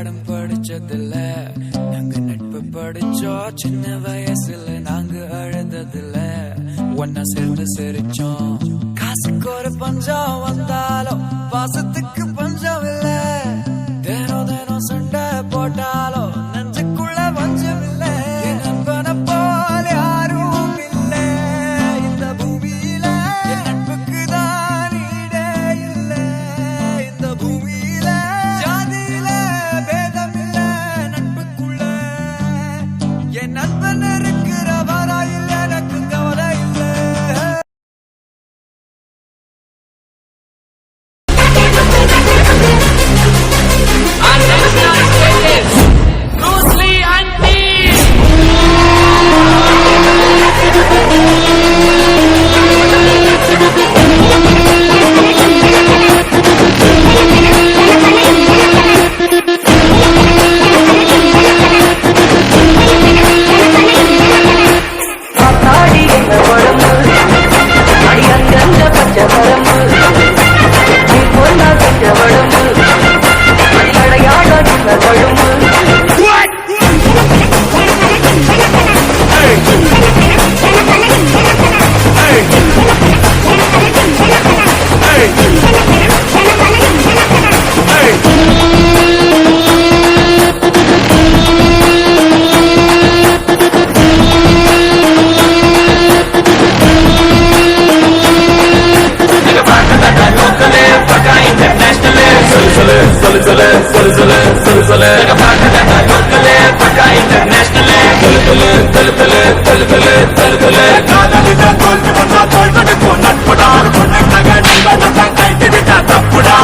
பாடம் படிச்சதில்ல, நாங்க நட்பு படிச்சோம் சின்ன வயசுல, நாங்க அழுததில்ல, ஒன்னா சேர்ந்து சிரிச்சோம். காசுக்கு ஒரு பஞ்சம் வந்தாலும் பாசத்துக்கு பஞ்சம் இல்ல, தினம் தினம் சண்டை போட்டாலும் நெஞ்சுக்குள்ள பஞ்சம் இல்ல. என் நண்பனை போல யாரும் இல்ல இந்த பூமியில, என் நட்புக்கு தான் ஈடே இல்ல இந்த பூமியில. ஜாதியில பேதம் இல்ல நட்புக்குள்ள, என் நண்பன் இருக்கிற வரையில் எனக்கு கவலை இல்ல. తప్పుడా